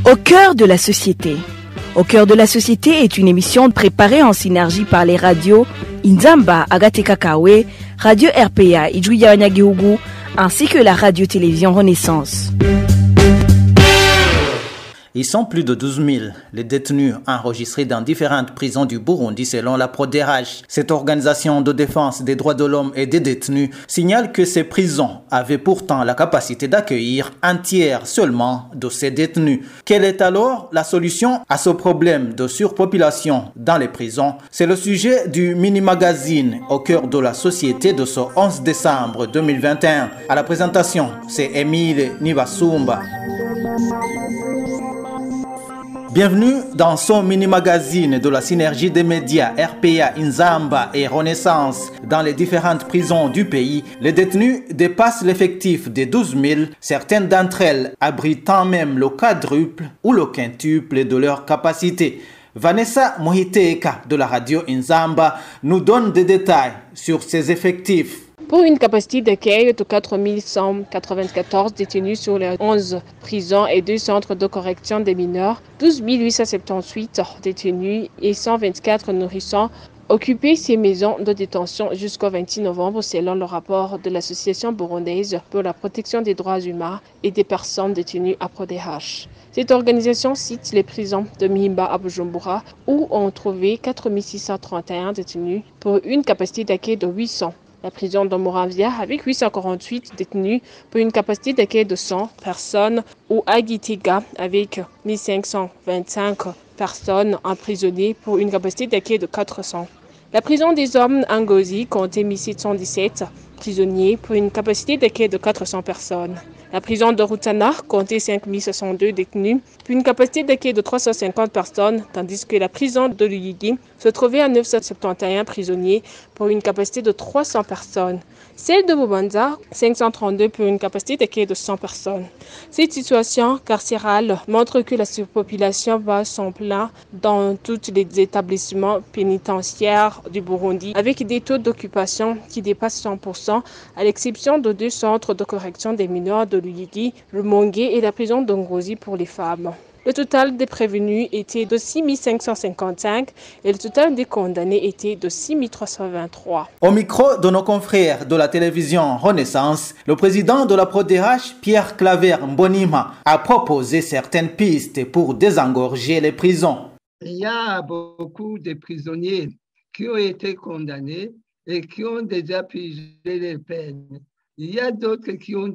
Au cœur de la société. Au cœur de la société est une émission préparée en synergie par les radios Inzamba, Agatekakawe, Radio RPA, Ijouya-Wanyagihugu, ainsi que la radio-télévision Renaissance. Ils sont plus de 12 000, les détenus enregistrés dans différentes prisons du Burundi selon la PRODH. Cette organisation de défense des droits de l'homme et des détenus signale que ces prisons avaient pourtant la capacité d'accueillir un tiers seulement de ces détenus. Quelle est alors la solution à ce problème de surpopulation dans les prisons? C'est le sujet du mini-magazine au cœur de la société de ce 11 décembre 2021. À la présentation, c'est Émile Nibasumba. Bienvenue dans son mini-magazine de la synergie des médias RPA, Inzamba et Renaissance. Dans les différentes prisons du pays, les détenus dépassent l'effectif des 12 000, certaines d'entre elles abritant même le quadruple ou le quintuple de leur capacité. Vanessa Mohiteka de la radio Inzamba nous donne des détails sur ces effectifs. Pour une capacité d'accueil de 4 194 détenus sur les 11 prisons et 2 centres de correction des mineurs, 12 878 détenus et 124 nourrissons occupaient ces maisons de détention jusqu'au 26 novembre selon le rapport de l'Association burundaise pour la protection des droits humains et des personnes détenues à PRODH. Cette organisation cite les prisons de Mihimba à Bujumbura où on trouvait 4 631 détenus pour une capacité d'accueil de 800. La prison de Moravia avec 848 détenus pour une capacité d'accueil de 100 personnes ou à Gitega avec 1525 personnes emprisonnées pour une capacité d'accueil de 400. La prison des hommes Ngozi comptait 1717 prisonniers pour une capacité d'accueil de 400 personnes. La prison de Rutana comptait 5062 détenus pour une capacité d'accueil de 350 personnes, tandis que la prison de Luyigi se trouvait à 971 prisonniers pour une capacité de 300 personnes. Celle de Bubanza, 532 pour une capacité d'accueil de 100 personnes. Cette situation carcérale montre que la surpopulation bat son plein dans tous les établissements pénitentiaires du Burundi, avec des taux d'occupation qui dépassent 100%, à l'exception de 2 centres de correction des mineurs de Luyigi, le Mongue et la prison de Ngozi pour les femmes. Le total des prévenus était de 6 555 et le total des condamnés était de 6 323. Au micro de nos confrères de la télévision Renaissance, le président de la PRODH, Pierre Claver Mbonima, a proposé certaines pistes pour désengorger les prisons. Il y a beaucoup de prisonniers qui ont été condamnés et qui ont déjà purgé les peines. Il y a d'autres qui ont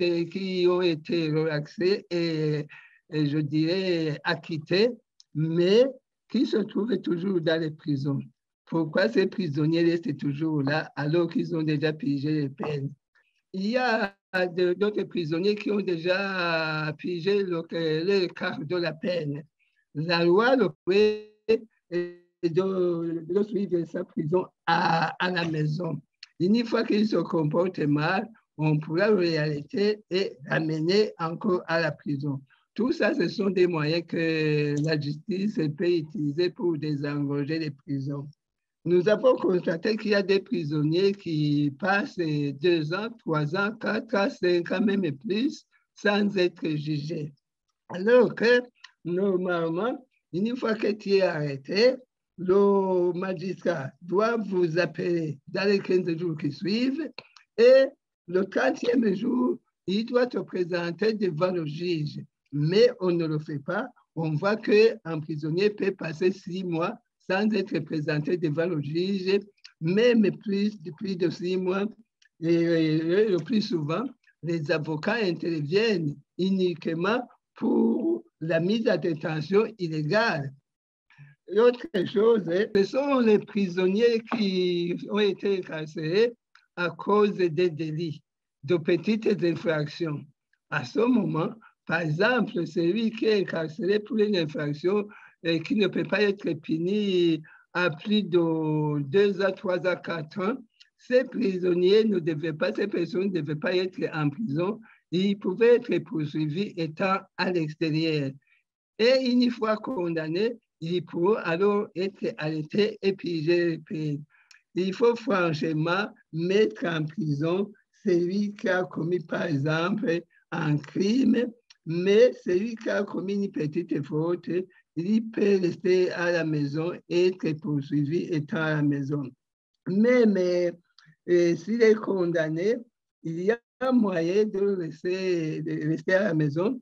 été relaxés et je dirais acquittés, mais qui se trouvent toujours dans les prisons. Pourquoi ces prisonniers restent toujours là alors qu'ils ont déjà purgé les peines? Il y a d'autres prisonniers qui ont déjà purgé le quart de la peine. La loi le fait de suivre sa prison à la maison. Une fois qu'il se comporte mal, on pourra le réarrêter et l'amener encore à la prison. Tout ça, ce sont des moyens que la justice peut utiliser pour désengorger les prisons. Nous avons constaté qu'il y a des prisonniers qui passent 2 ans, 3 ans, 4 ans, 5 ans, même plus, sans être jugés. Alors que, normalement, une fois que tu es arrêté, le magistrat doit vous appeler dans les 15 jours qui suivent et le 30e jour, il doit te présenter devant le juge. Mais on ne le fait pas. On voit qu'un prisonnier peut passer 6 mois sans être présenté devant le juge, même plus de 6 mois. Et le plus souvent, les avocats interviennent uniquement pour la mise en détention illégale. L'autre chose, ce sont les prisonniers qui ont été incarcérés à cause des délits, de petites infractions. À ce moment, par exemple, celui qui est incarcéré pour une infraction et qui ne peut pas être puni à plus de 2 ans, 3 ans, 4 ans, ces prisonniers ces personnes ne devaient pas être en prison. Ils pouvaient être poursuivis étant à l'extérieur. Et une fois condamnés, ils pourront alors être arrêtés et purger les peines. Il faut franchement mettre en prison celui qui a commis, par exemple, un crime Mais celui qui a commis une petite faute, il peut rester à la maison et être poursuivi étant à la maison. Mais s'il est condamné, il y a moyen de rester à la maison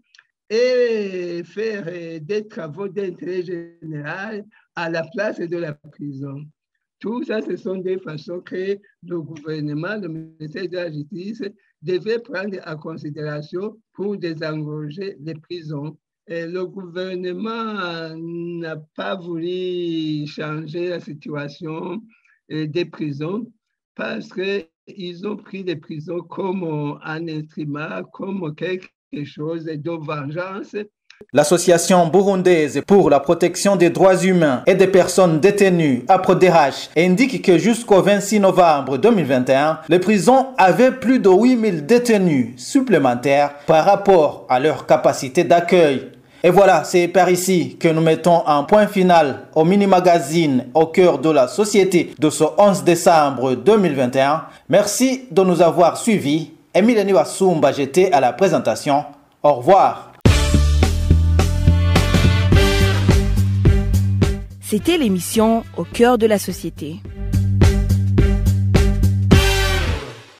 et faire des travaux d'intérêt général à la place de la prison. Tout ça, ce sont des façons que le gouvernement, le ministère de la Justice, devait prendre en considération pour désengorger les prisons. Et le gouvernement n'a pas voulu changer la situation des prisons parce qu'ils ont pris les prisons comme un instrument, comme quelque chose de vengeance. L'Association burundaise pour la protection des droits humains et des personnes détenues, APRODH, indique que jusqu'au 26 novembre 2021, les prisons avaient plus de 8000 détenus supplémentaires par rapport à leur capacité d'accueil. Et voilà, c'est par ici que nous mettons un point final au mini-magazine au cœur de la société de ce 11 décembre 2021. Merci de nous avoir suivis. Émile Niwasumba, j'étais à la présentation. Au revoir. C'était l'émission Au cœur de la société.